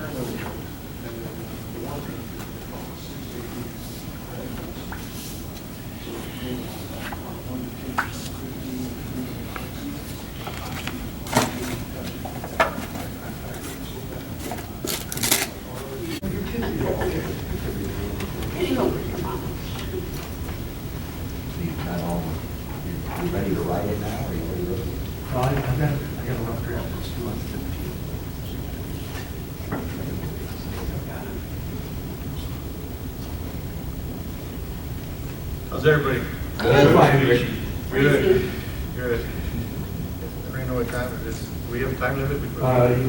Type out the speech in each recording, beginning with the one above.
You ready to write it now, or you already wrote it? No, I got a rough draft. It's 215. How's everybody? Good. Good. Good. I don't even know what time it is. Do we have a time limit? You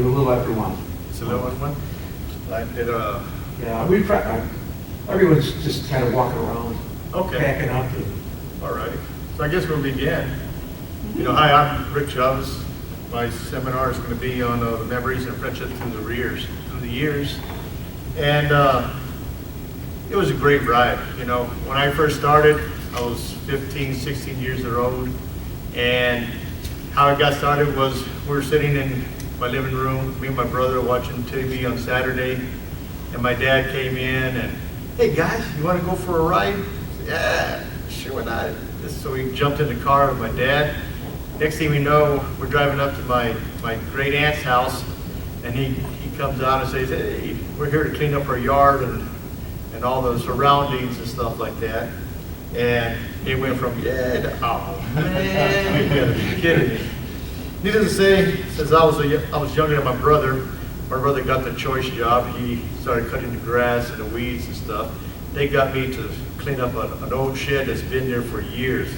were a little after 1. It's a little one? Like it, Yeah, everyone's just kind of walking around, okay. packing up. All righty. So I guess we'll begin. You know, hi, I'm Rich Chavez. My seminar is going to be on the memories and friendship through the years. And it was a great ride. You know, when I first started, I was 15, 16 years old. And how it got started was we were sitting in my living room, me and my brother watching TV on Saturday. And my dad came in and, hey guys, you want to go for a ride? Yeah, sure, why not? So we jumped in the car with my dad. Next thing we know, we're driving up to my great aunt's house, and he comes out and says, hey, we're here to clean up our yard and all the surroundings and stuff like that. And it went from, yeah, to, oh man, you gotta be kidding me. Needless to say, since I was younger than my brother got the choice job. He started cutting the grass and the weeds and stuff. They got me to clean up an old shed that's been there for years.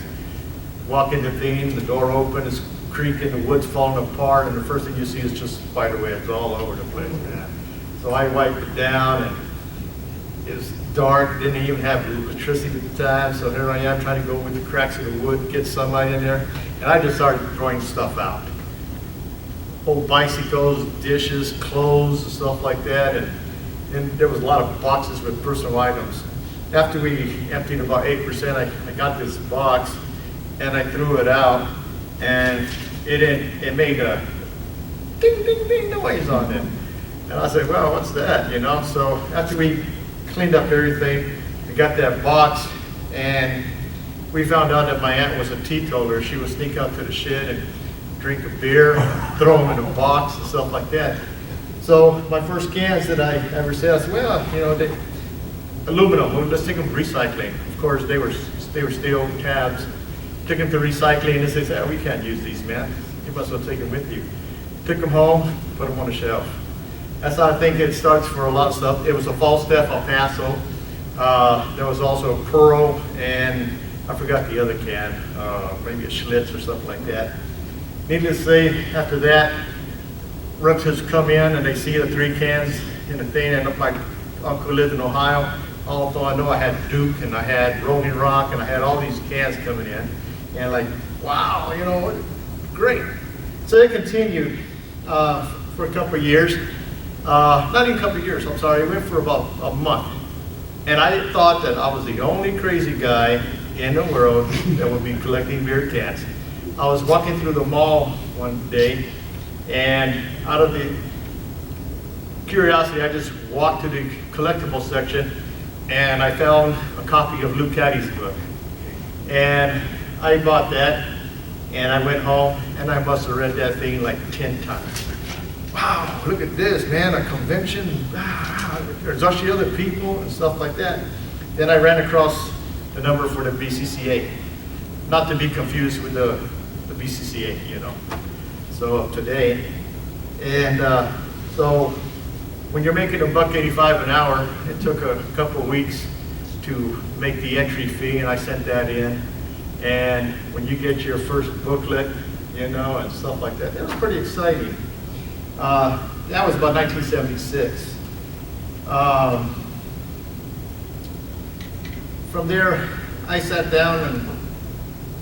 Walk in the thing, the door open, it's creaking, the wood's falling apart, and the first thing you see is just spider webs all over the place, man. So I wiped it down, and it was dark, didn't even have electricity at the time, so here I am trying to go with the cracks of the wood, get sunlight in there, and I just started throwing stuff out. Old bicycles, dishes, clothes, and stuff like that, and there was a lot of boxes with personal items. After we emptied about 8%, I got this box, and I threw it out, and it made a ding, ding, ding noise on it. And I said, well, what's that, you know? So after we cleaned up everything, we got that box, and we found out that my aunt was a teetotaler. She would sneak out to the shed and drink a beer, throw them in a box and stuff like that. So my first cans that I ever said, I said, well, you know, aluminum, let's take them recycling. Of course, they were steel tabs. Took them to recycling, and they said, oh, we can't use these, man. You must well take them with you. Took them home, put them on the shelf. That's how I think it starts for a lot of stuff. It was a Falstaff El Paso. There was also a Pearl, and I forgot the other can, maybe a Schlitz or something like that. Needless to say, after that, relatives come in and they see the 3 cans in the thing, and my uncle lived in Ohio. Although I know I had Duke and I had Rolling Rock and I had all these cans coming in, and like, wow, you know, great. So it continued for a couple of years. Not even a couple of years, I'm sorry, it went for about a month. And I thought that I was the only crazy guy in the world that would be collecting beer cans. I was walking through the mall one day, and out of the curiosity, I just walked to the collectible section, and I found a copy of Lou Caddy's book. And I bought that, and I went home, and I must have read that thing like 10 times. Wow, look at this, man, a convention. There's actually other people and stuff like that. Then I ran across the number for the BCCA. Not to be confused with the BCCA, you know. So today, and so when you're making $1.85 an hour, it took a couple of weeks to make the entry fee, and I sent that in. And when you get your first booklet, you know, and stuff like that, it was pretty exciting. That was about 1976. From there, I sat down and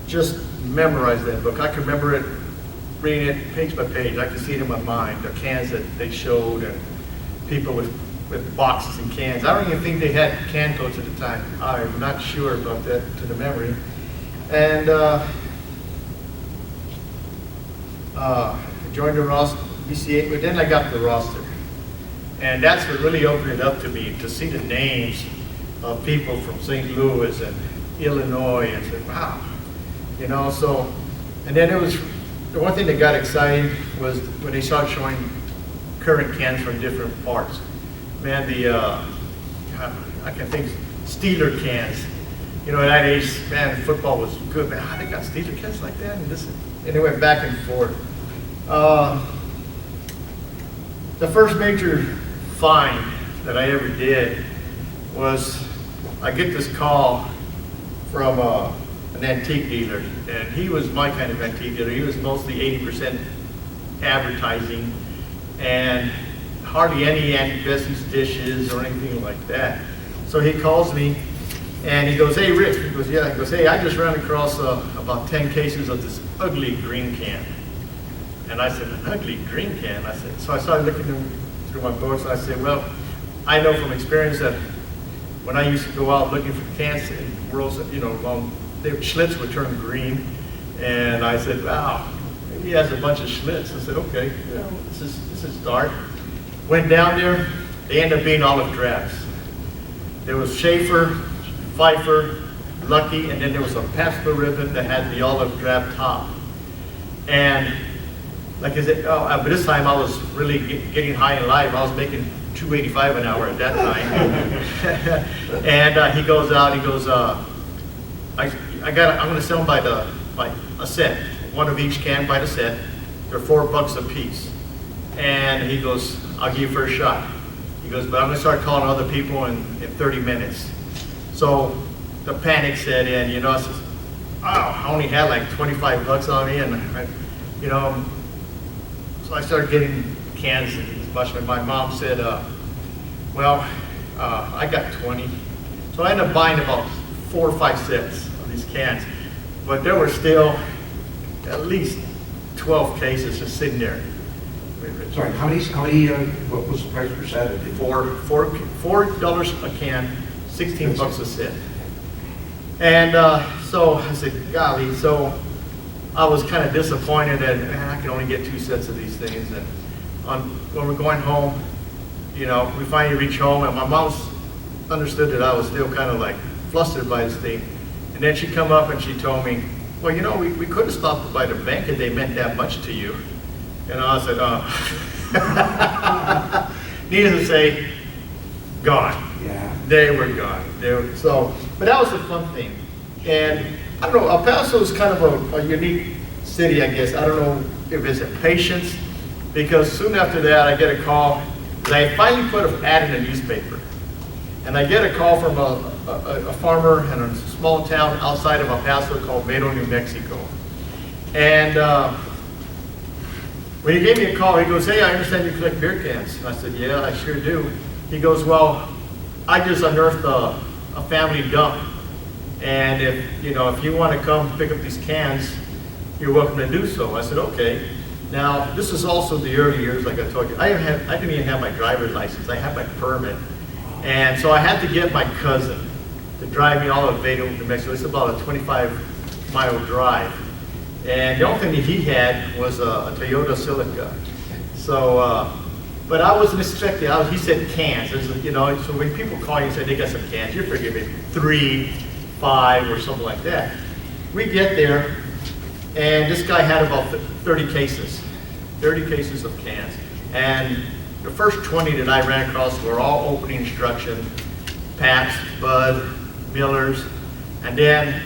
just memorized that book. I could remember it, reading it page by page. I could see it in my mind, the cans that they showed, and people with boxes and cans. I don't even think they had can codes at the time. I'm not sure about that to the memory. And joined the roster, BCA, but then I got the roster. And that's what really opened it up to me, to see the names of people from St. Louis and Illinois, and said, wow, you know, so, and then it was, the one thing that got exciting was when they started showing current cans from different parts. Man, I can think, Steeler cans. You know, at that age, man, football was good, man. They got Steeler cans like that, and it went back and forth. The first major find that I ever did was, I get this call from an antique dealer, and he was my kind of antique dealer. He was mostly 80% advertising, and hardly any antique dishes or anything like that. So he calls me, and he goes, hey, Rich. He goes, yeah. He goes, hey, I just ran across about 10 cases of this ugly green can. And I said, an ugly green can? I said, so I started looking through my books, and I said, well, I know from experience that when I used to go out looking for cans in worlds, you know, the Schlitz would turn green. And I said, wow, he has a bunch of Schlitz. I said, okay, you know, this is dark. Went down there, they ended up being olive drabs. There was Schaefer, Pfeiffer, Lucky, and then there was a Pabst Blue Ribbon that had the olive drab top. And like I said, but this time I was really getting high in life. I was making $2.85 an hour at that time. And he goes out, he goes, I'm gonna sell them by a set, one of each can by the set. They're $4 a piece. And he goes, I'll give you first shot. He goes, but I'm gonna start calling other people in 30 minutes. So the panic set in, you know, I says, oh, I only had like $25 on me, and you know, so I started getting cans as much, and my mom said, well, I got 20. So I ended up buying about 4 or 5 sets of these cans, but there were still at least 12 cases just sitting there. Sorry, what was the price per set? $4 a can, $16 a set. And so I said, golly, so I was kind of disappointed that, man, I can only get 2 sets of these things. And when we're going home, you know, we finally reach home, and my mom understood that I was still kind of like flustered by this thing. And then she come up and she told me, well, you know, we could have stopped by the bank if they meant that much to you. And I said, needless to say, gone. Yeah. They were gone. But that was the fun thing. And I don't know, El Paso is kind of a unique city, I guess. I don't know if it's a patience, because soon after that I get a call, and I finally put an ad in the newspaper. And I get a call from a farmer in a small town outside of El Paso called Vero, New Mexico. And when he gave me a call, he goes, hey, I understand you collect beer cans. And I said, yeah, I sure do. He goes, well, I just unearthed a family dump. And if you want to come pick up these cans, you're welcome to do so. I said, okay. Now, this is also the early years, like I told you. I didn't even have my driver's license. I had my permit. And so I had to get my cousin to drive me all the way to New Mexico. It's about a 25-mile drive. And the only thing that he had was a Toyota Celica. So, but I wasn't expecting, he said cans. You know, so when people call you and say they got some cans, you're figuring maybe 3, 5, or something like that. We get there, and this guy had about 30 cases of cans. And the first 20 that I ran across were all opening instruction, Pabst, Bud, Miller's, and then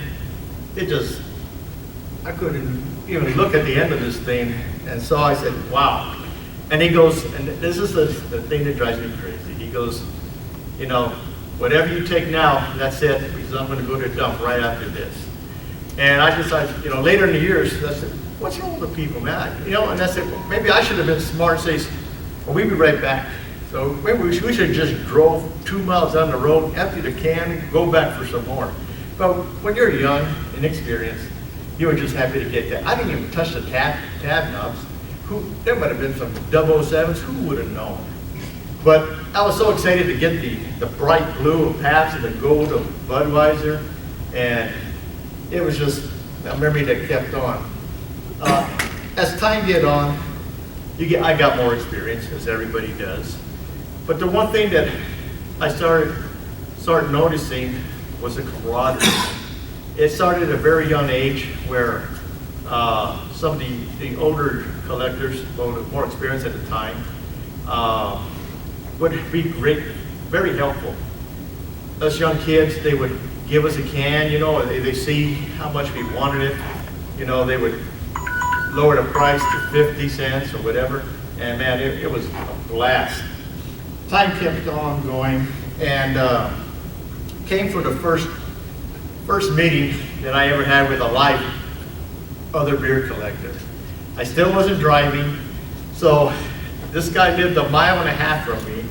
I couldn't even look at the end of this thing, and so I said, wow. And he goes, and this is the thing that drives me crazy. He goes, you know, whatever you take now, that's it, because I'm going to go to a dump right after this. And I decided, you know, later in the years, I said, what's wrong with the people, man? You know, and I said, well, maybe I should have been smart and say, well, we'll be right back. So maybe we should have just drove 2 miles down the road, emptied the can, go back for some more. But when you're young and inexperienced, you were just happy to get that. I didn't even touch the tab knobs. There might have been some 007s, who would have known? But I was so excited to get the bright blue of Pabst and the gold of Budweiser, and it was just a memory that kept on. As time get on, I got more experience, as everybody does. But the one thing that I started noticing was the camaraderie. It started at a very young age where some of the older collectors, more experienced at the time, would be great, very helpful. Us young kids, they would give us a can, you know, they see how much we wanted it. You know, they would lower the price to 50 cents or whatever. And man, it was a blast. Time kept on going, and came for the first meeting that I ever had with a live other beer collector. I still wasn't driving, so this guy lived 1.5 miles from me,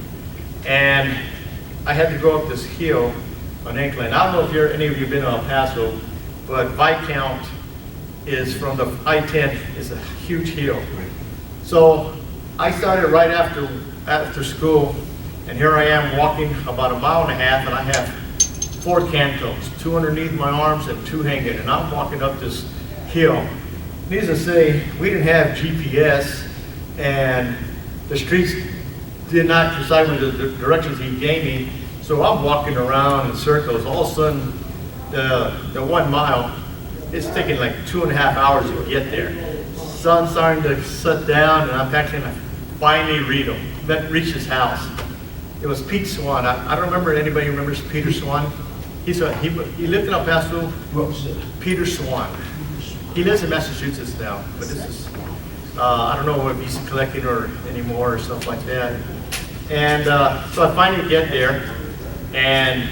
and I had to go up this hill on incline. I don't know if any of you been to El Paso, but Viscount is from the I-10, is a huge hill. So I started right after school, and here I am walking about 1.5 miles, and I have 4 cantos, 2 underneath my arms and 2 hanging, and I'm walking up this hill. Needless to say, we didn't have GPS, and the streets did not decide the directions he gave me, so I'm walking around in circles. All of a sudden, the 1 mile, it's taking like 2.5 hours to get there. Sun's starting to set down, and I'm actually finally reach his house. It was Pete Swan. I don't remember anybody remembers Peter Swan. He lived in El Paso. Peter Swan. He lives in Massachusetts now, but this is, I don't know if he's collecting or anymore or stuff like that. And so I finally get there, and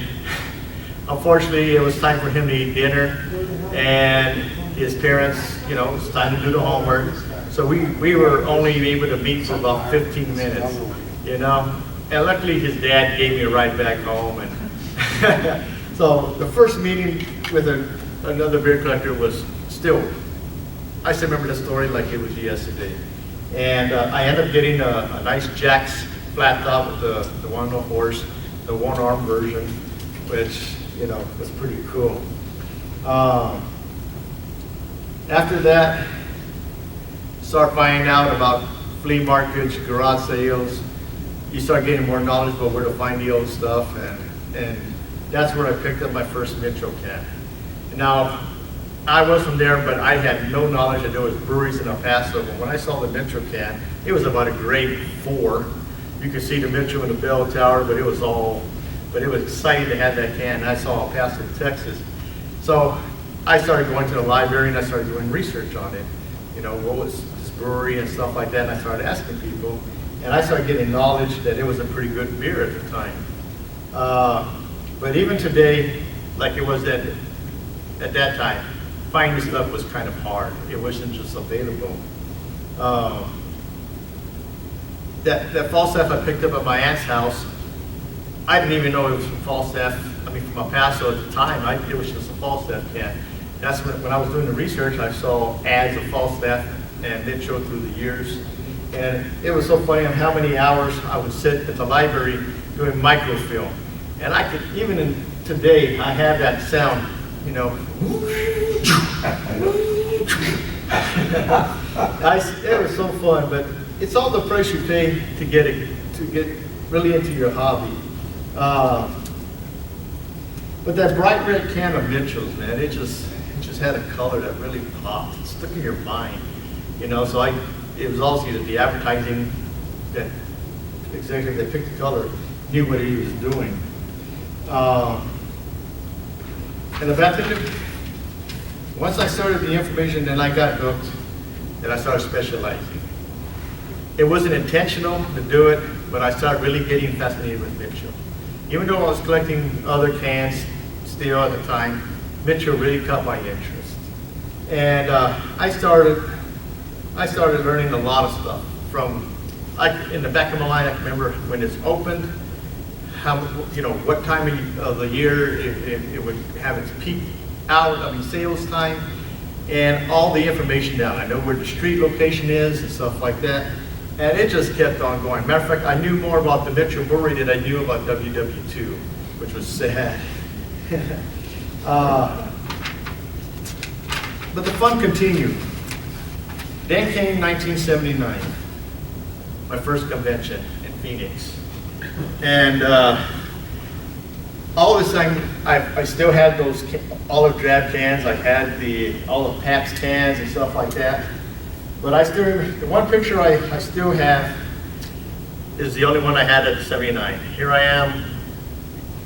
unfortunately it was time for him to eat dinner, and his parents, you know, it was time to do the homework. So we were only able to meet for about 15 minutes, you know. And luckily his dad gave me a ride back home. And so the first meeting with another beer collector was I still remember the story like it was yesterday. And I ended up getting a nice Jack's flat top with the one horse, the one-arm version, which, you know, was pretty cool. After that, start finding out about flea markets, garage sales. You start getting more knowledge about where to find the old stuff, and that's where I picked up my first Mitchell can. Now, I was from there, but I had no knowledge that there was breweries in El Paso. But when I saw the Mitchell can, it was about a grade 4. You could see the Mitchell in the bell tower, but it was exciting to have that can. And I saw El Paso, Texas. So I started going to the library and I started doing research on it. You know, what was this brewery and stuff like that, and I started asking people. And I started getting knowledge that it was a pretty good beer at the time. But even today, like it was at that time, finding stuff was kind of hard. It wasn't just available. That Falstaff I picked up at my aunt's house, I didn't even know it was from Falstaff, from El Paso at the time. It was just a Falstaff can. That's when I was doing the research, I saw ads of Falstaff and Mitchell through the years. And it was so funny on how many hours I would sit at the library doing microfilm. And I could, even today, I have that sound, you know. It was so fun, but it's all the price you pay to get really into your hobby. But that bright red can of Mitchell's, man, it just had a color that really popped. It stuck in your mind, you know. So it was also the advertising that executive that picked the color knew what he was doing. And the bad thing, once I started the information, then I got hooked, and I started specializing. It wasn't intentional to do it, but I started really getting fascinated with Mitchell. Even though I was collecting other cans still at the time, Mitchell really caught my interest. And I started learning a lot of stuff. From, in the back of my mind, I can remember when it's opened, what time of the year it would have its peak sales time, and all the information down. I know where the street location is and stuff like that. And it just kept on going. Matter of fact, I knew more about the Mitchell Brewery than I knew about WW2, which was sad. But the fun continued. Then came 1979, my first convention in Phoenix. And all of a sudden, I still had those olive drab cans. I had the olive Pabst cans and stuff like that. But I still remember, the one picture I still have is the only one I had at 79. Here I am,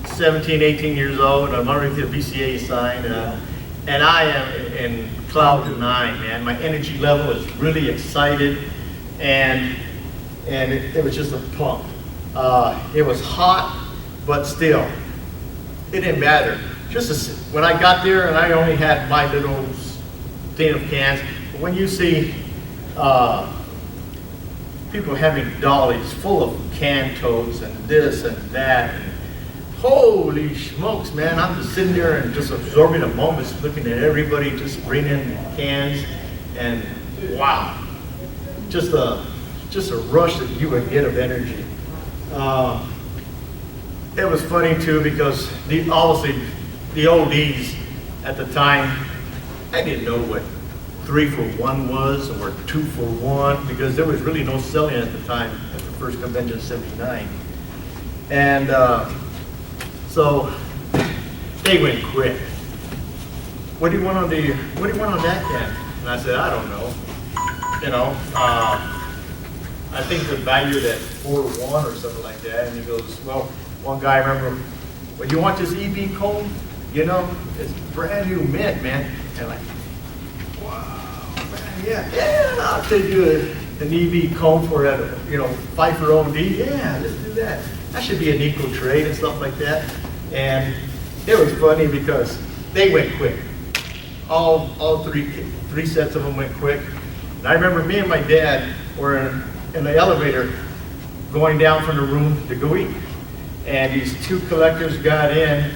17, 18 years old. I'm underneath the BCCA sign. And I am in cloud nine, man. My energy level is really excited. And it was just a pump. It was hot, but still, it didn't matter. When I got there, and I only had my little thing of cans, when you see people having dollies full of can totes and this and that, and holy smokes, man, I'm just sitting there and just absorbing the moments, looking at everybody just bringing cans, and wow, just a rush that you would get of energy. It was funny too, because obviously the oldies at the time, I didn't know what 3 for 1 was or 2 for 1, because there was really no selling at the time at the first convention in 79. And so they went quick. What do you want on that can? And I said, I don't know. You know, I think the value at 4-1 or something like that. And he goes, well, one guy, I remember, well, you want this EB cone? You know, it's brand new mint, man. And like, wow, man, yeah, I'll take you an EB cone for that, you know, Pfeiffer OD. Yeah, let's do that. That should be an equal trade and stuff like that. And it was funny because they went quick. All three sets of them went quick. And I remember me and my dad were in the elevator going down from the room to go eat. And these two collectors got in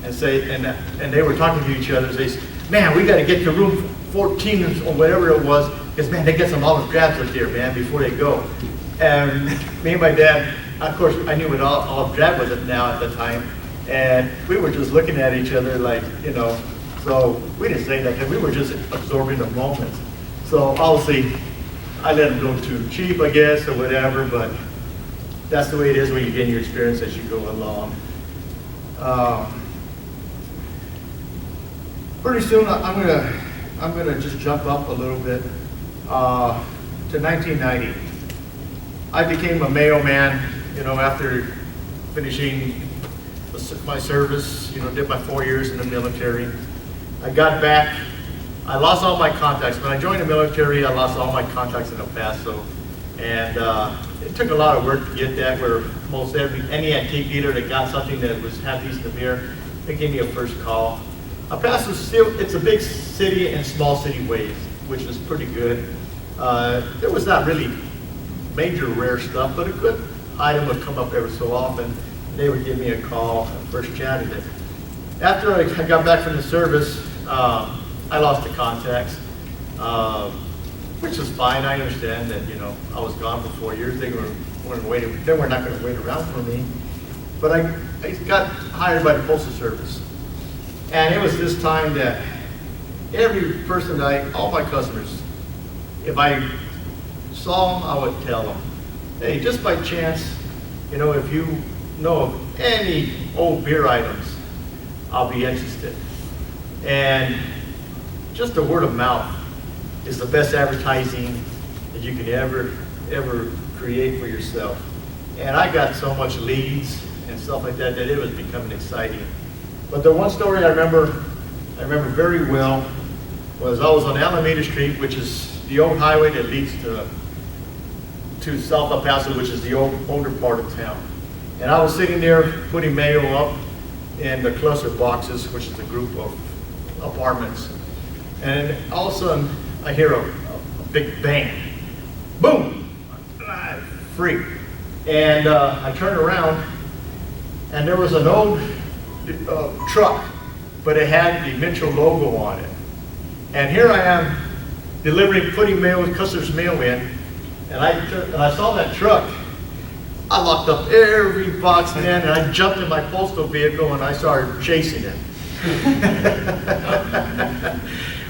and they were talking to each other. They said, man, we got to get to room 14 or whatever it was, because man, they get some olive drabs up there, man, before they go. And me and my dad, of course, I knew what olive drab was now at the time, and we were just looking at each other like, you know, so we didn't say nothing. We were just absorbing the moment. So obviously, I let them go too cheap, I guess, or whatever, but that's the way it is when you gain your experience as you go along. Pretty soon, I'm gonna just jump up a little bit to 1990. I became a mailman, you know, after finishing my service, you know, did my 4 years in the military. I got back, I lost all my contacts. When I joined the military, I lost all my contacts in El Paso. And it took a lot of work to get that, where most any antique dealer that got something that was half decent of beer, they gave me a first call. El Paso still, it's a big city in small city ways, which is pretty good. There was not really major rare stuff, but a good item would come up every so often. They would give me a call and first chatted it. After I got back from the service, I lost the contacts, which is fine. I understand that, you know, I was gone for 4 years. They were not going to wait around for me. But I got hired by the Postal Service. And it was this time that every person all my customers, if I saw them, I would tell them, hey, just by chance, you know, if you know of any old beer items, I'll be interested. And just the word of mouth is the best advertising that you can ever create for yourself. And I got so much leads and stuff like that it was becoming exciting. But the one story I remember very well was I was on Alameda Street, which is the old highway that leads to South El Paso, which is the older part of town. And I was sitting there putting mail up in the cluster boxes, which is a group of apartments. And all of a sudden, I hear a big bang. Boom! I freaked. And I turned around, and there was an old truck, but it had the Mitchell logo on it. And here I am putting customers' mail in, and I saw that truck. I locked up every box, man, and I jumped in my postal vehicle and I started chasing it.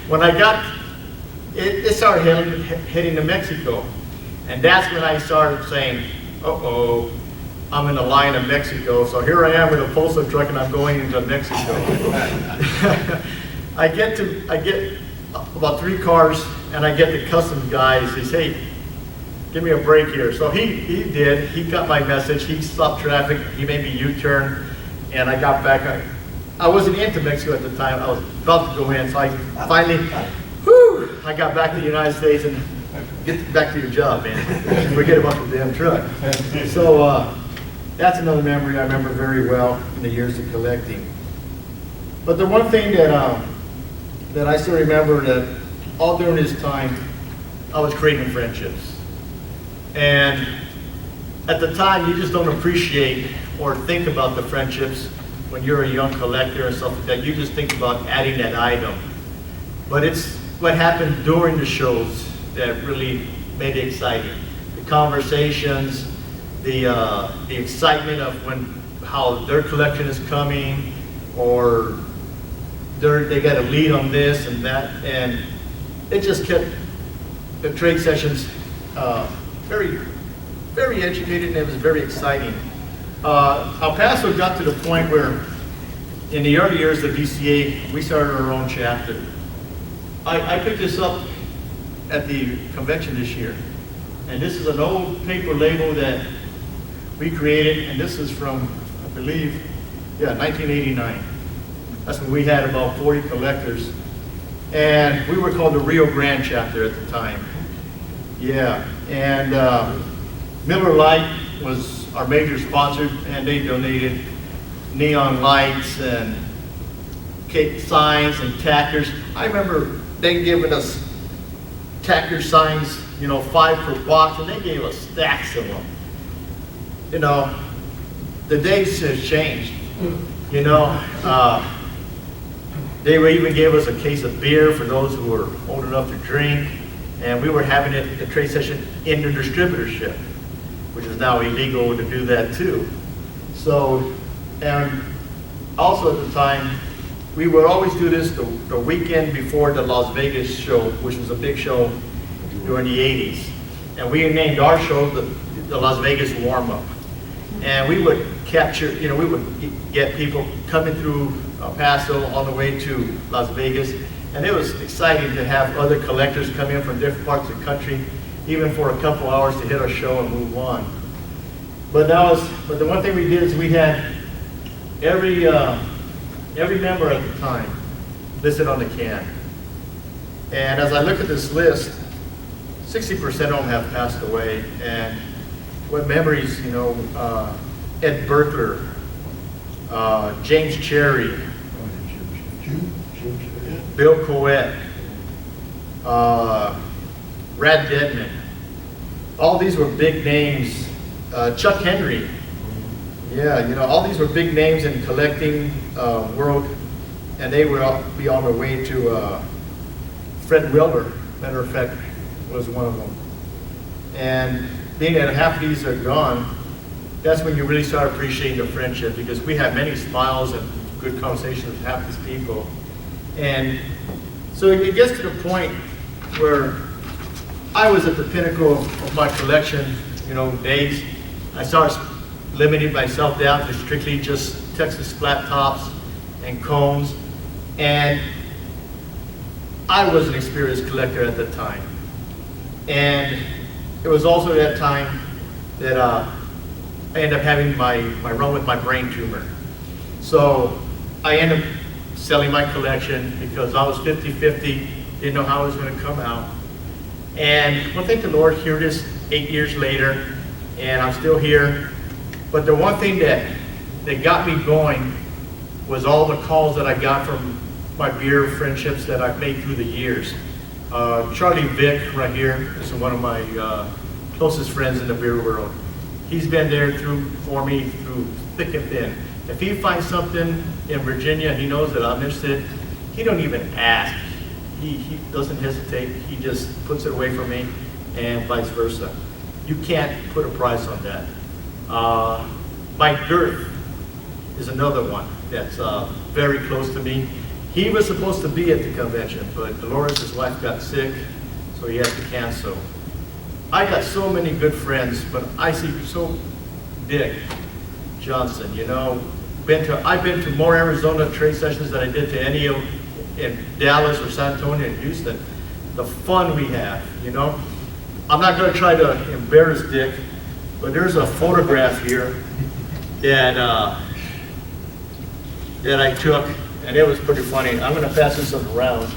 When I got, it started heading to Mexico. And that's when I started saying, uh-oh, I'm in the line of Mexico. So here I am with a postal truck and I'm going into Mexico. I get about 3 cars and I get the customs guy. He says, hey, give me a break here. So he did. He got my message. He stopped traffic. He made me U-turn and I got back. I wasn't into Mexico at the time. I was about to go in. So I finally, I got back to the United States and get back to your job, man. Forget about the damn truck. So that's another memory I remember very well in the years of collecting. But the one thing that I still remember that all during this time, I was creating friendships. And at the time, you just don't appreciate or think about the friendships when you're a young collector and stuff like that. You just think about adding that item. But it's what happened during the shows that really made it exciting. The conversations, the excitement of how their collection is coming, or they got a lead on this and that, and it just kept the trade sessions very, very educated, and it was very exciting. El Paso got to the point where in the early years of BCCA, we started our own chapter. I picked this up at the convention this year, and this is an old paper label that we created, and this is from, I believe, 1989. That's when we had about 40 collectors, and we were called the Rio Grande chapter at the time. Yeah, and Miller Lite was our major sponsor, and they donated neon lights and cake signs and tackers. I remember they giving us tacker signs, 5 per box, and they gave us stacks of them. The days have changed. They even gave us a case of beer for those who were old enough to drink, and we were having it at the trade session in the distributorship, which is now illegal to do that too. So, and also at the time, we would always do this the weekend before the Las Vegas show, which was a big show during the 80s. And we named our show the Las Vegas warm-up. And we would capture, we would get people coming through El Paso on the way to Las Vegas. And it was exciting to have other collectors come in from different parts of the country, even for a couple hours to hit our show and move on. But the one thing we did is we had every member at the time listed on the can. And as I look at this list, 60% of them have passed away. And what memories, Ed Berkler, James Cherry, Bill Coet, Brad Dedman. All these were big names. Chuck Henry. Yeah, all these were big names in collecting world, and they would all be on their way to Fred Wilbur, matter of fact, was one of them. And being that half of these are gone, that's when you really start appreciating the friendship, because we had many smiles and good conversations with half these people. And so it gets to the point where I was at the pinnacle of my collection, days. I started limiting myself down to strictly just Texas flat tops and cones. And I was an experienced collector at the time. And it was also that time that I ended up having my run with my brain tumor. So I ended up selling my collection because I was 50-50, didn't know how it was going to come out. And well, thank the Lord, here it is 8 years later, and I'm still here. But the one thing that got me going was all the calls that I got from my beer friendships that I've made through the years. Charlie Vick right here is one of my closest friends in the beer world. He's been there for me through thick and thin. If he finds something in Virginia and he knows that I'm interested, he don't even ask. He doesn't hesitate. He just puts it away from me, and vice versa. You can't put a price on that. Mike Girth is another one that's very close to me. He was supposed to be at the convention, but Dolores, his wife, got sick, so he had to cancel. I got so many good friends, but I see so Dick Johnson. You know, I've been to more Arizona trade sessions than I did to any of in Dallas or San Antonio and Houston. The fun we have, you know. I'm not going to try to embarrass Dick, but there's a photograph here that that I took, and it was pretty funny. I'm going to pass this around,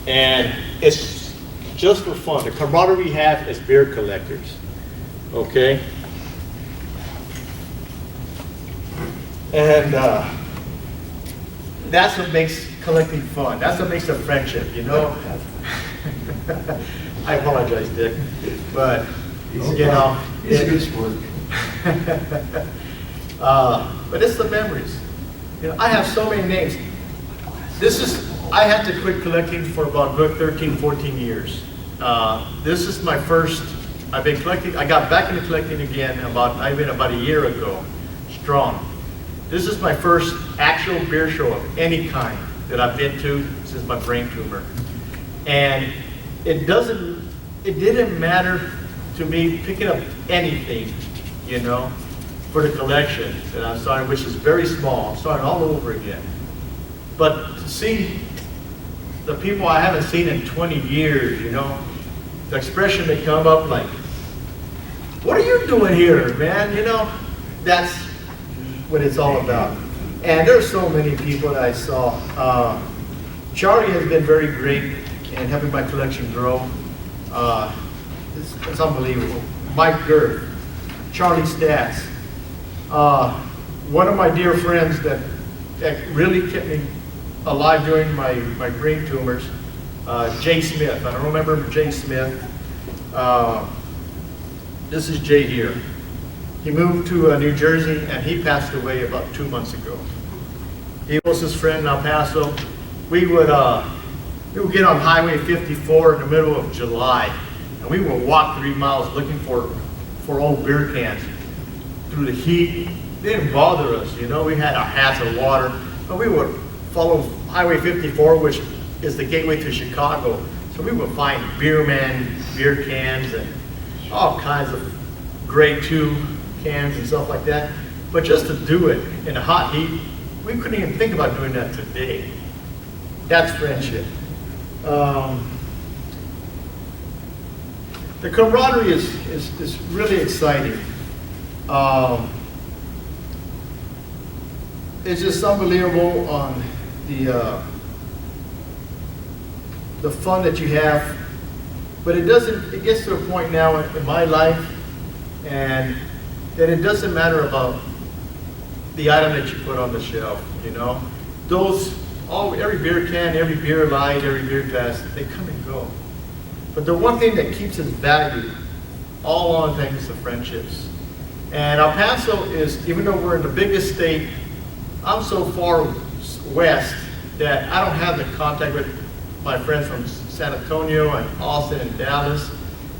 and it's just for fun. The camaraderie we have as beer collectors, okay? And that's what makes collecting fun. That's what makes a friendship, you know? I apologize, Dick, but, you know. It's a good sport. But it's the memories. You know, I have so many names. I had to quit collecting for about good 13, 14 years. This is my first, I've been collecting, I got back into collecting again about a year ago, strong. This is my first actual beer show of any kind that I've been to since my brain tumor. And it didn't matter to me picking up anything, you know, for the collection that I'm starting, which is very small. I'm starting all over again. But to see the people I haven't seen in 20 years, you know, the expression they come up like, what are you doing here, man? You know, that's what it's all about. And there's so many people that I saw. Charlie has been very great in helping my collection grow. It's unbelievable. Mike Gurr, Charlie Stats. One of my dear friends that really kept me alive during my brain tumors, Jay Smith. I don't remember Jay Smith. This is Jay here. He moved to New Jersey and he passed away about 2 months ago. He was his friend in El Paso. We would get on Highway 54 in the middle of July, and we would walk 3 miles looking for old beer cans through the heat. It didn't bother us, you know. We had our hats of water, but we would follow Highway 54, which is the gateway to Chicago. So we would find beer cans, and all kinds of grade 2 cans and stuff like that. But just to do it in the hot heat, we couldn't even think about doing that today. That's friendship. The camaraderie is really exciting. It's just unbelievable on the fun that you have. But it gets to a point now in my life and that it doesn't matter about the item that you put on the shelf, you know. Every beer can, every beer light, every beer glass, they come and go. But the one thing that keeps its value all along things is the friendships. And El Paso is, even though we're in the biggest state, I'm so far west that I don't have the contact with my friends from San Antonio and Austin and Dallas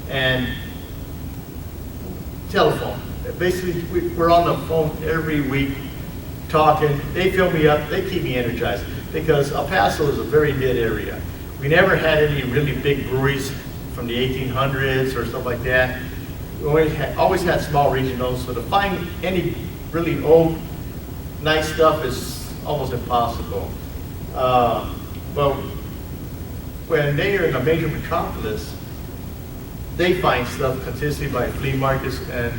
and telephone. Basically, we're on the phone every week talking. They fill me up, they keep me energized because El Paso is a very dead area. We never had any really big breweries from the 1800s or stuff like that. We always had small regionals, so to find any really old, nice stuff is almost impossible. But when they are in a major metropolis, they find stuff consistently by flea markets, and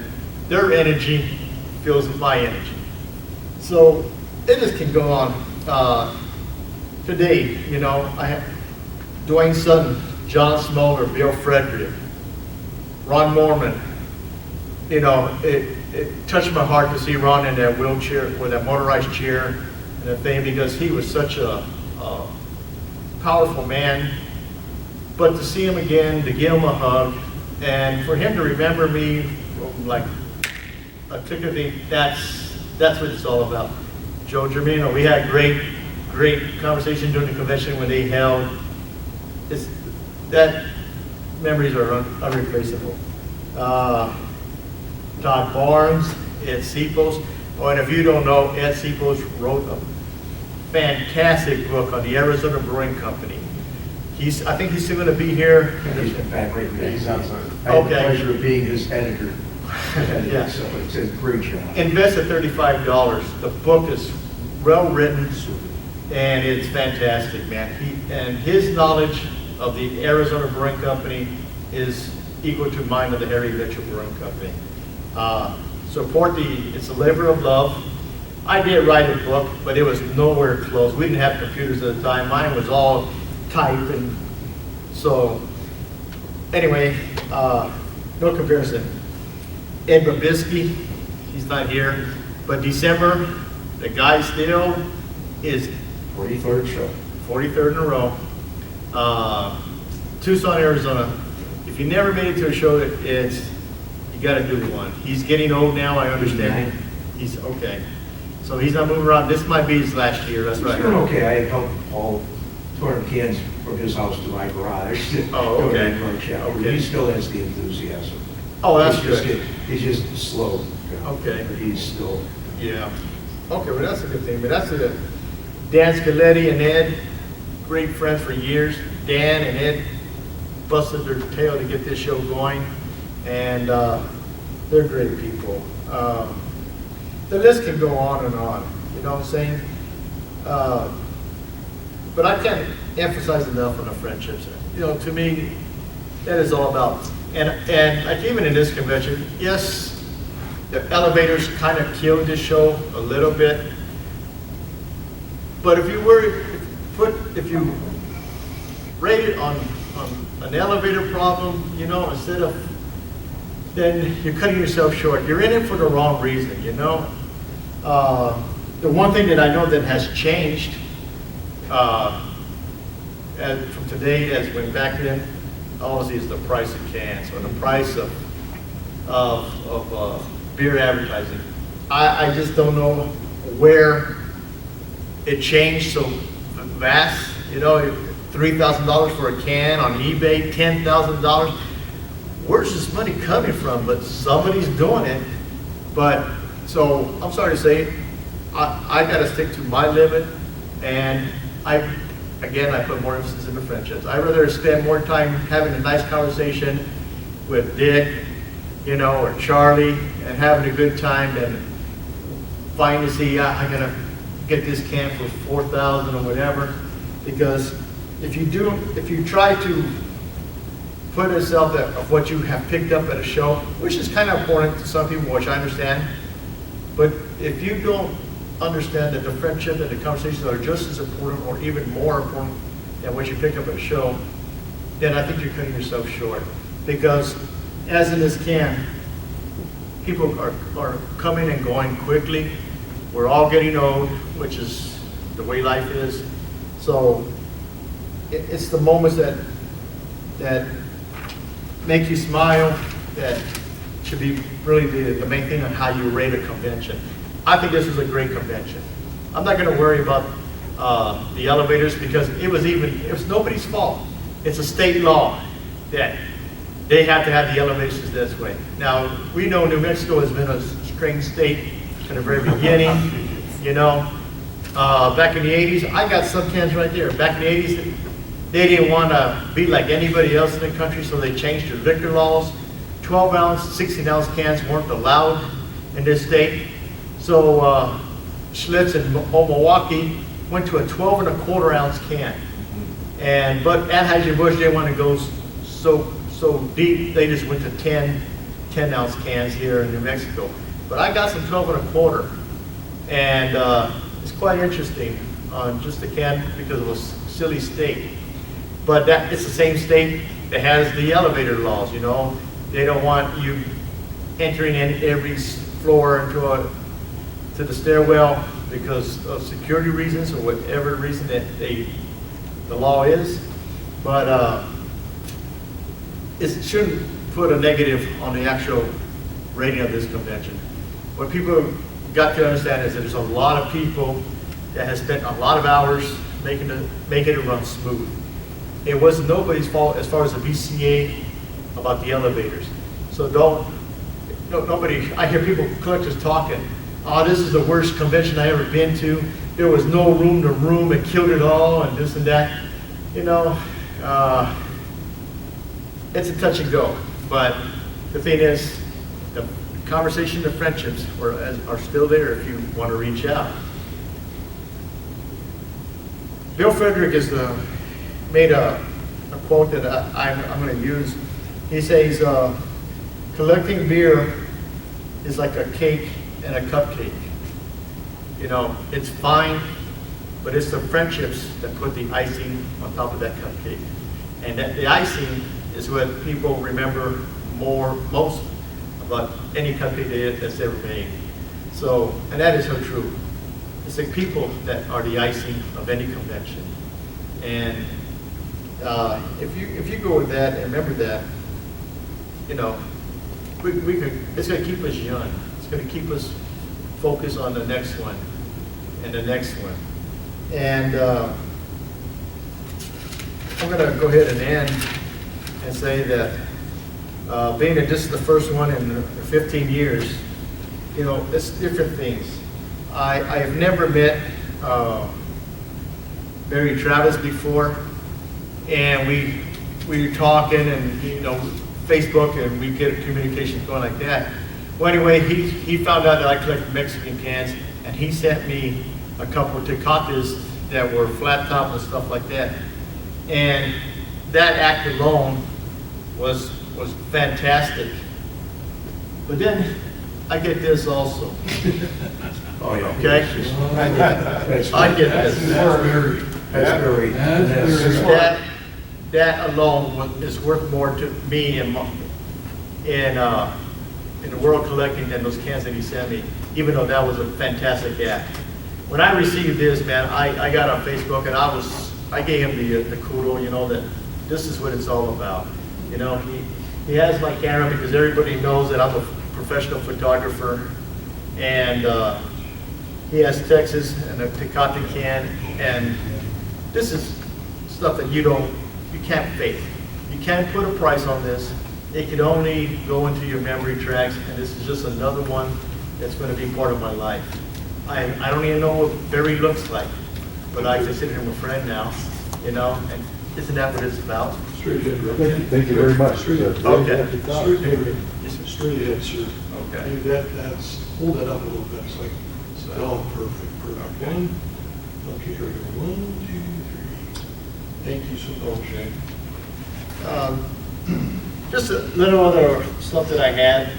their energy fills my energy. So it just can go on. Today, you know, I have Dwayne Sutton, John Smolder, Bill Frederick, Ron Mormon. You know, it touched my heart to see Ron in that wheelchair, with that motorized chair and that thing, because he was such a powerful man. But to see him again, to give him a hug, and for him to remember me from like a click of the, that's what it's all about. Joe Germino, we had great conversation during the convention when they held. That memories are unreplaceable. Todd Barnes, Ed Sipos. Oh, and if you don't know, Ed Sipos wrote a fantastic book on the Arizona Brewing Company. I think he's still going to be here. He's been fabricated. He's outside. I had the Okay. pleasure of being his editor. Yeah. So it's a great job. Invest at $35. The book is well written and it's fantastic, man. And his knowledge of the Arizona Brewing Company is equal to mine of the Harry Mitchell Brewing Company. It's a labor of love. I did write a book, but it was nowhere close. We didn't have computers at the time. Mine was all type, and so anyway, no comparison. Ed Babisky, he's not here, but December, the guy still is 43rd show. 43rd in a row. Tucson, Arizona. If you never made it to a show, you got to do one. He's getting old now, I understand. He's okay. So he's not moving around. This might be his last year, that's right. He's doing okay. I helped Paul touring cans from his house to my garage. Oh, okay. Okay. He still has the enthusiasm. Oh, that's He's good. He's just slow. Okay. But he's still. Yeah. Okay, well, that's a good thing. But that's a Dan Scaletti and Ed, great friends for years. Dan and Ed busted their tail to get this show going, and they're great people. The list can go on and on, you know what I'm saying? But I can't emphasize enough on the friendships. You know, to me, that is all about. And like even in this convention, yes, the elevators kind of killed this show a little bit. But if you rate it on an elevator problem, you know, then you're cutting yourself short. You're in it for the wrong reason, you know. The one thing that I know that has changed from today as when back then, obviously, is the price of cans or the price of beer advertising. I just don't know where it changed so vast. You know, $3,000 for a can on eBay, $10,000. Where's this money coming from? But somebody's doing it. But so I'm sorry to say, I got to stick to my limit, and I put more emphasis into friendships. I'd rather spend more time having a nice conversation with Dick, you know, or Charlie, and having a good time than fighting to see I gotta get this can for $4,000 or whatever. Because if you try to put yourself of what you have picked up at a show, which is kind of important to some people, which I understand, but if you don't understand that the friendship and the conversations are just as important or even more important than what you pick up at a show, then I think you're cutting yourself short. Because as in this can, people are coming and going quickly. We're all getting old, which is the way life is. So it's the moments that make you smile that should be really the main thing on how you rate a convention. I think this was a great convention. I'm not going to worry about the elevators because it was nobody's fault. It's a state law that they have to have the elevations this way. Now, we know New Mexico has been a strange state from the very beginning. You know, back in the 80s, I got some cans right there. Back in the 80s, they didn't want to be like anybody else in the country, so they changed their liquor laws. 12-ounce, 16-ounce cans weren't allowed in this state. So Schlitz and Milwaukee went to a 12-and-a-quarter-ounce can. But Anheuser-Busch didn't want to go so deep, they just went to 10-ounce cans here in New Mexico. But I got some 12-and-a-quarter, and it's quite interesting on just the can because it was silly state. But it's the same state that has the elevator laws, you know. They don't want you entering in every floor to the stairwell because of security reasons or whatever reason that the law is. But it shouldn't put a negative on the actual rating of this convention. What people got to understand is that there's a lot of people that have spent a lot of hours making it run smooth. It was nobody's fault as far as the BCCA about the elevators. So nobody, I hear people, collectors talking, oh, this is the worst convention I ever been to. There was no room to room, it killed it all, and this and that. You know, it's a touch and go. But the thing is, the conversation, the friendships are still there if you want to reach out. Bill Frederick has made a quote that I'm going to use. He says, collecting beer is like a cake and a cupcake. You know, it's fine, but it's the friendships that put the icing on top of that cupcake. And that the icing is what people remember most about any cupcake that's ever made. So, and that is so true. It's the people that are the icing of any convention. And if you go with that and remember that, you know, it's going to keep us young. It's going to keep us focused on the next one and the next one. And I'm going to go ahead and end and say that being that this is the first one in 15 years, you know, it's different things. I have never met Barry Chavez before, and we were talking and, you know, Facebook, and we get communication going like that. Well, anyway, he found out that I collect Mexican cans, and he sent me a couple of tecates that were flat top and stuff like that. And that act alone was fantastic. But then I get this also. Oh, yeah. Okay? I get this. That's very, That alone is worth more to me in the world collecting than those cans that he sent me, even though that was a fantastic act. When I received this, man, I got on Facebook and I gave him the kudo, you know, that this is what it's all about. You know, he has my camera because everybody knows that I'm a professional photographer, and he has Texas and a Tecate can, and this is stuff that you can't fake. You can't put a price on this. It can only go into your memory tracks, and this is just another one that's going to be part of my life. I don't even know what Barry looks like, but I consider him a friend now, you know, and isn't that what it's about? Straight ahead, bro. Thank you very much. Straight ahead. Okay. Straight ahead. Straight ahead, sir. Okay. Maybe that's, hold that up a little bit. It's like, oh, perfect. One. Okay, here we go. 1, 2, 3. Thank you so much. Just a little other stuff that I had.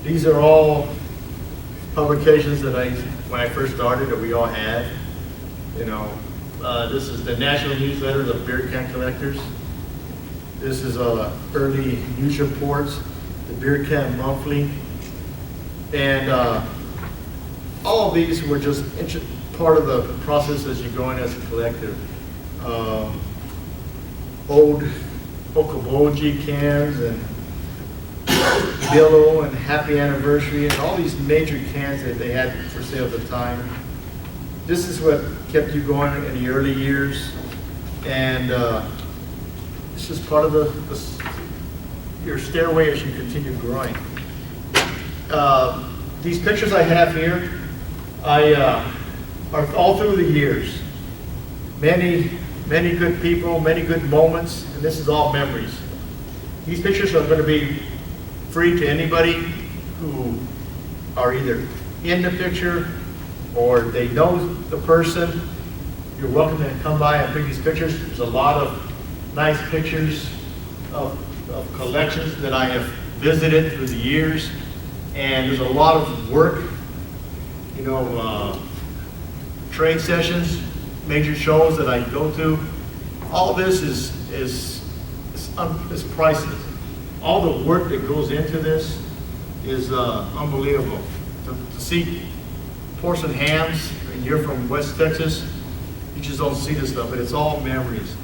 These are all publications that when I first started, that we all had. You know, this is the National Newsletter of Beer Can Collectors. This is early news reports, the Beer Can Monthly, and all of these were just part of the process as you go in as a collector. Old Okaboji cans and Billo and Happy Anniversary and all these major cans that they had for sale at the time. This is what kept you going in the early years, and it's just part of your stairway as you continue growing. These pictures I have here, are all through the years. Many good people, many good moments, and this is all memories. These pictures are going to be free to anybody who are either in the picture or they know the person. You're welcome to come by and pick these pictures. There's a lot of nice pictures of collections that I have visited through the years, and there's a lot of work, you know, trade sessions, major shows that I go to. All this is priceless. All the work that goes into this is unbelievable. To see porcelain hams, and you're from West Texas, you just don't see this stuff, but it's all memories.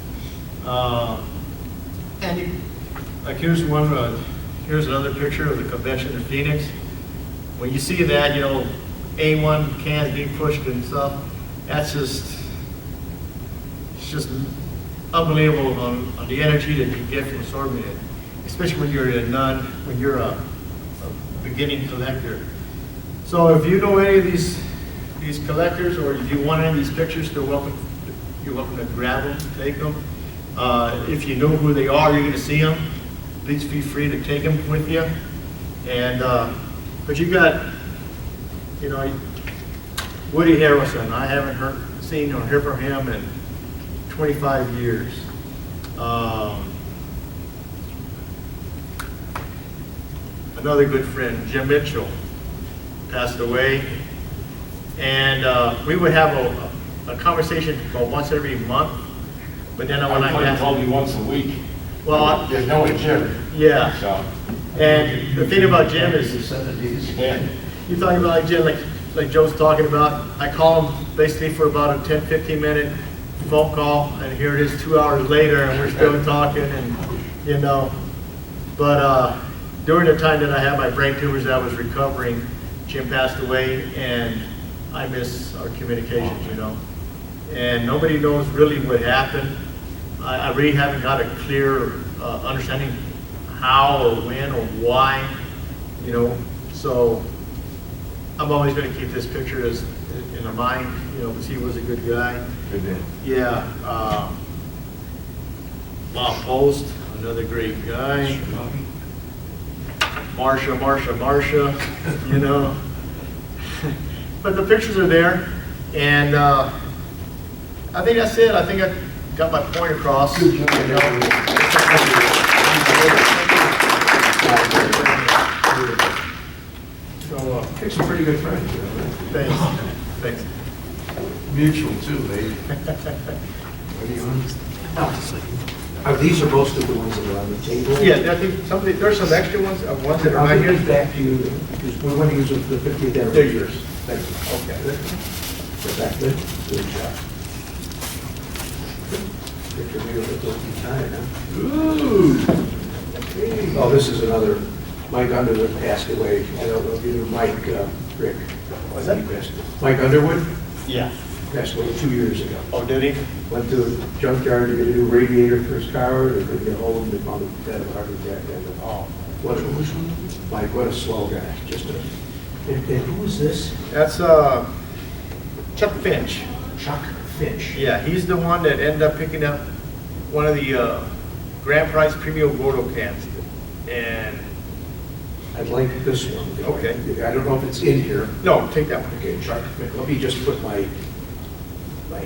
Like here's one, here's another picture of the convention in Phoenix. When you see that, you know, A1 cans being pushed and stuff, that's it's just unbelievable on the energy that you get from absorbing it, especially when you're when you're a beginning collector. So if you know any of these collectors, or if you want any of these pictures, you're welcome to grab them, take them. If you know who they are, you're going to see them, please feel free to take them with you. And, but you got, you know, Woody Harrelson, I haven't seen or heard from him in 25 years. Another good friend, Jim Mitchell, passed away. And we would have a conversation about once every month. But then when I got probably once a week. well, There's no gym. yeah. So, And the thing about Jim is, yeah. you're talking about like Jim, like Joe's talking about. I call him basically for about a 10-15 minute phone call, and here it is 2 hours later, and we're still talking, and you know. But during the time that I had my brain tumors that I was recovering, Jim passed away, and I miss our communications, you know. And nobody knows really what happened. I really haven't got a clear understanding how or when or why, you know. So I'm always going to keep this picture as in my mind, you know, because he was a good guy. Good day. Yeah. Bob Post, another great guy. Marsha, you know. But the pictures are there, and I think that's it. I think I got my point across. Good job. You know. So, Pick some pretty good friends, you know. thanks. Mutual too, eh? These are most of the ones that are on the table. Yeah, I think there's some extra ones that are I'll not give here. it back to you, because we want to use it for the 50th They're anniversary. yours. Thank you. Okay. Is that good? Good job. Picture me with a guilty tie, huh? Oh, this is another, Mike Underwood passed away. I don't know if you knew Mike, Rick. What's that? He passed- Mike Underwood Yeah. passed away 2 years ago. Oh, did he? Went to a junkyard to get a new radiator for his car, they couldn't get hold of him, they found him dead of a heart attack. Oh. What a, Mike, what a swell guy, just a, and who is this? That's Chuck Finch. Chuck Finch. Yeah, he's the one that ended up picking up one of the Grand Prize Premio Gordo cans. And, I'd like this one. Okay. I don't know if it's in here. no, take that one. Okay, Chuck Finch, let me just put my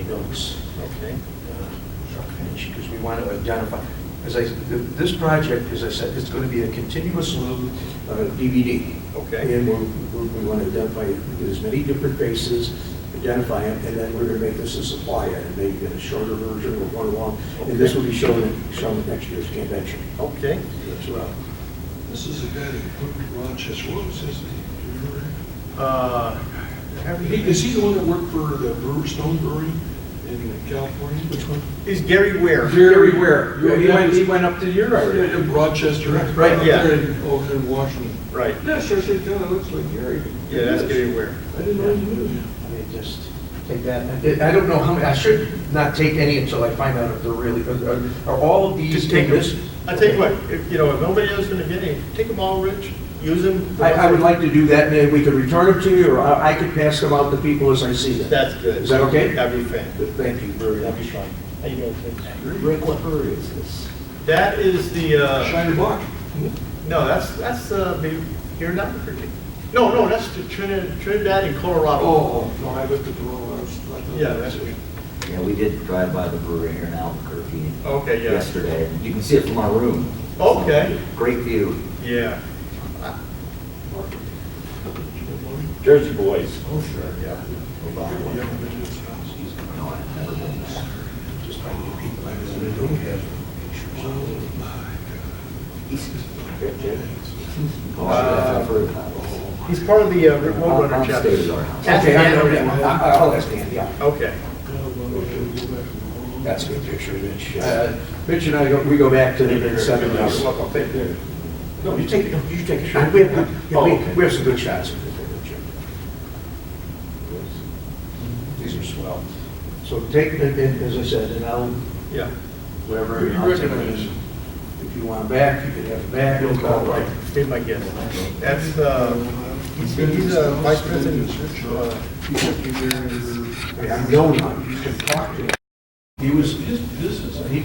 notes. Okay. Chuck Finch, because we want to identify, this project, as I said, is going to be a continuous loop DVD. Okay. And we want to identify as many different faces, identify them, and then we're going to make this a supply item, maybe in a shorter version or one long. And this will be shown at next year's CANvention. Okay. That's right. This is a guy that put Rochester, what was his name? Do you remember? Is he the one that worked for the Stone Brewery in California? Which one? He's Gary Ware. Gary Ware. He went up to your area. Yeah, Rochester. Right, yeah. Over in Washington. Right. Yeah, sure, it kind of looks like Gary. Yeah, that's Gary Ware. I didn't know he knew him. I may just take that. I don't know how many, I should not take any until I find out if they're really, are all of these Just take in this? I tell you what, if nobody else is going to get any, take them all, Rich. Use them. I would like to do that, and then we could return them to you, or I could pass them out to people as I see them. That's good. Is that okay? That'd be fan. Thank you very That'd much. be fine. How you doing? Rick, what brewery is this? That is the, Shiner Block. no, that's here in Albuquerque. No, that's the Trinidad and Colorado. Oh, no, I looked at the wrong one. Yeah, that's it. Yeah, we did drive by the brewery here in Albuquerque Okay, yeah. yesterday, and you can see it from our room. Okay. Great view. Yeah. Jersey boys. Oh, sure, yeah. No, I've never been there. Just trying to get people that don't have pictures. Oh, I've heard about it. He's part of the Roadrunner I'll chapter. stay at our house. Okay, I know that. I'll ask Dan, yeah. Okay. That's a good picture, Mitch. Mitch and I, we go back to the mid-70s. No, you take it, you take a shot. We have some good shots. These are swell. So take it, and as I said, and I'll, Yeah. wherever, Who do you I'll take recognize? it. If you want them back, you can have them back. All right. Be my guest. That's, he's vice president. I've known him, you can talk to him. He was, he